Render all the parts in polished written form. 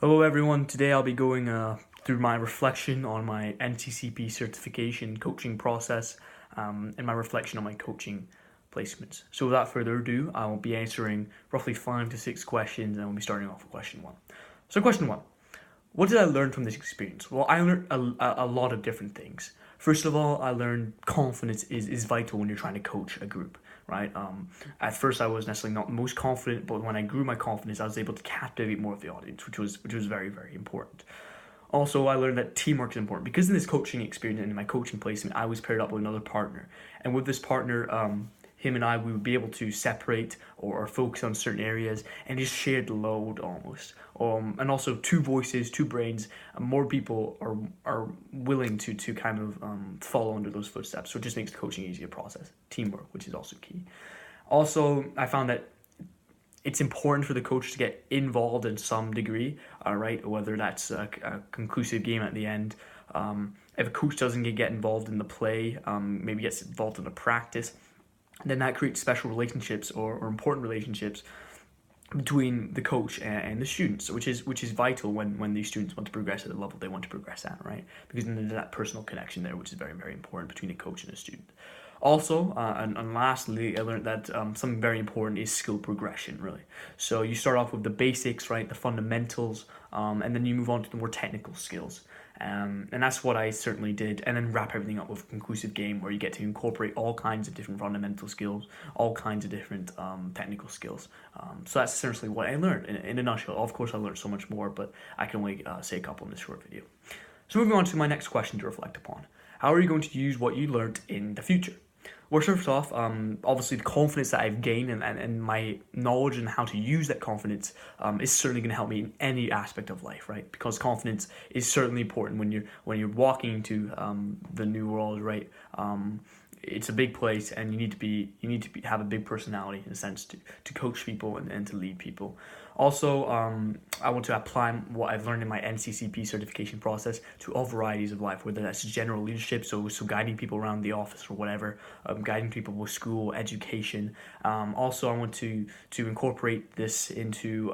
Hello everyone, today I'll be going through my reflection on my NCCP certification coaching process and my reflection on my coaching placements. So without further ado, I will be answering roughly 5 to 6 questions and we'll be starting off with question 1. So question 1, what did I learn from this experience? Well, I learned a lot of different things. First of all, I learned confidence is vital when you're trying to coach a group, right? At first, I was necessarily not the most confident, but when I grew my confidence, I was able to captivate more of the audience, which was very, very important. Also, I learned that teamwork is important because in this coaching experience and in my coaching placement, I was paired up with another partner, and with this partner, him and I, we would be able to separate or focus on certain areas and just share the load almost. And also, two voices, two brains, more people are willing to kind of follow under those footsteps. So it just makes the coaching easier process. Teamwork, which is also key. Also, I found that it's important for the coach to get involved in some degree, right? Whether that's a conclusive game at the end. If a coach doesn't get involved in the play, maybe gets involved in the practice, then that creates special relationships or important relationships between the coach and the students, which is vital when these students want to progress at the level they want to progress at, right? Because then there's that personal connection there, which is very, very important between a coach and a student. Also, and lastly, I learned that something very important is skill progression, really. So you start off with the basics, right, the fundamentals, and then you move on to the more technical skills. And that's what I certainly did, and then wrap everything up with a conclusive game where you get to incorporate all kinds of different fundamental skills, all kinds of different technical skills. So that's essentially what I learned in a nutshell. Of course, I learned so much more, but I can only say a couple in this short video. So moving on to my next question to reflect upon. How are you going to use what you learned in the future? Well, first off, obviously the confidence that I've gained and my knowledge and how to use that confidence is certainly going to help me in any aspect of life, right? Because confidence is certainly important when you're walking into the new world, right? It's a big place, and you need to have a big personality in a sense to coach people and to lead people. Also, I want to apply what I've learned in my NCCP certification process to all varieties of life, whether that's general leadership, so guiding people around the office or whatever, guiding people with school, education. Also, I want to incorporate this into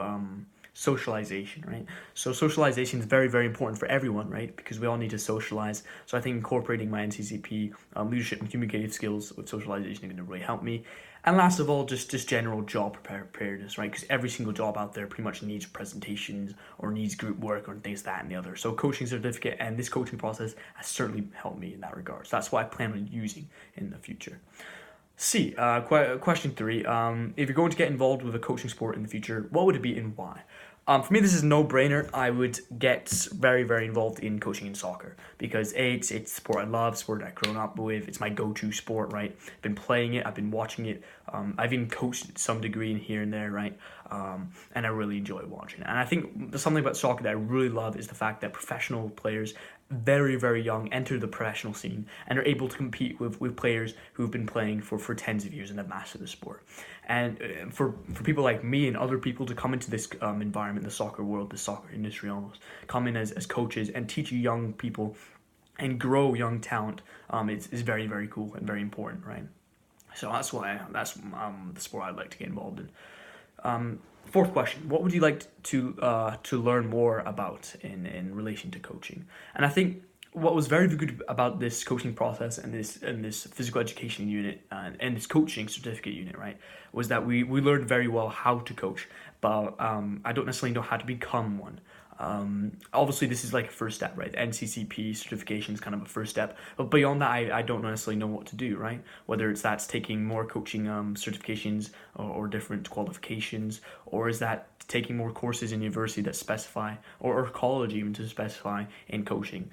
socialization, right? So socialization is very, very important for everyone, right? Because we all need to socialize. So I think incorporating my NCCP leadership and communicative skills with socialization is going to really help me. And last of all, just general job preparedness, right? Because every single job out there pretty much needs presentations or needs group work or things that and the other. So coaching certificate and this coaching process has certainly helped me in that regard. So that's what I plan on using in the future. Question 3. If you're going to get involved with a coaching sport in the future, what would it be and why? For me, this is a no-brainer. I would get very, very involved in coaching in soccer because it's a sport I love, sport I've grown up with. It's my go-to sport, right? I've been playing it, I've been watching it. I've even coached it to some degree in here and there, right? And I really enjoy watching it. And I think something about soccer that I really love is the fact that professional players, very, very young, enter the professional scene and are able to compete with players who've been playing for tens of years and have mastered the sport. And for people like me and other people to come into this environment, the soccer world, the soccer industry almost, come in as coaches and teach young people and grow young talent is very, very cool and very important, right? So that's the sport I'd like to get involved in. Fourth question: what would you like to learn more about in relation to coaching? And I think what was very good about this coaching process and this physical education unit and this coaching certificate unit, right, was that we learned very well how to coach, but I don't necessarily know how to become one. Obviously, this is like a first step, right? NCCP certification is kind of a first step, but beyond that, I don't necessarily know what to do, right? Whether that's taking more coaching certifications or different qualifications, or is that taking more courses in university that specify, or college even to specify in coaching.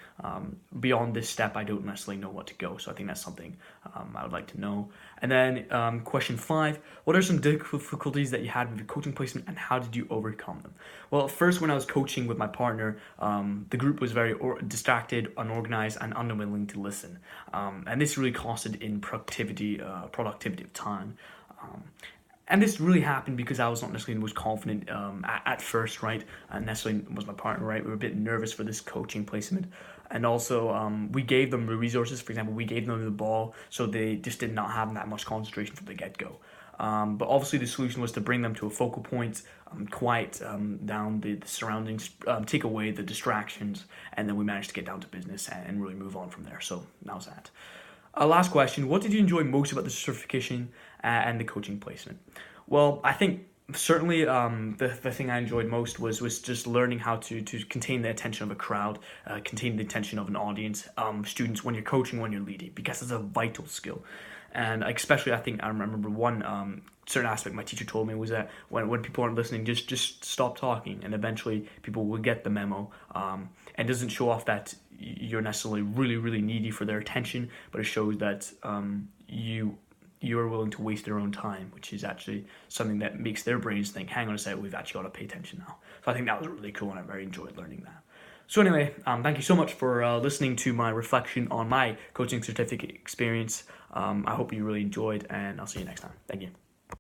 Beyond this step, I don't necessarily know what to go, so I think that's something I would like to know. And then question 5, what are some difficulties that you had with your coaching placement and how did you overcome them? Well, first, when I was coaching with my partner, the group was very distracted, unorganized, and unwilling to listen. And this really costed in productivity of time. And this really happened because I was not necessarily the most confident at first, right? And necessarily was my partner, right? We were a bit nervous for this coaching placement. And also, we gave them the resources. For example, we gave them the ball, so they just did not have that much concentration from the get-go. But obviously the solution was to bring them to a focal point, quiet down the surroundings, take away the distractions, and then we managed to get down to business and really move on from there. So that was that. Last question: what did you enjoy most about the certification and the coaching placement? Well, I think certainly the thing I enjoyed most was just learning how to contain the attention of a crowd, contain the attention of an audience, students when you're coaching, when you're leading, because it's a vital skill. And especially, I think I remember one certain aspect my teacher told me was that when people aren't listening, just stop talking, and eventually people will get the memo. And doesn't show off that you're necessarily really needy for their attention, but it shows that you are willing to waste their own time, which is actually something that makes their brains think, hang on a second, we've actually got to pay attention now. So I think that was really cool, and I very enjoyed learning that. So anyway, thank you so much for listening to my reflection on my coaching certificate experience. I hope you really enjoyed, and I'll see you next time. Thank you.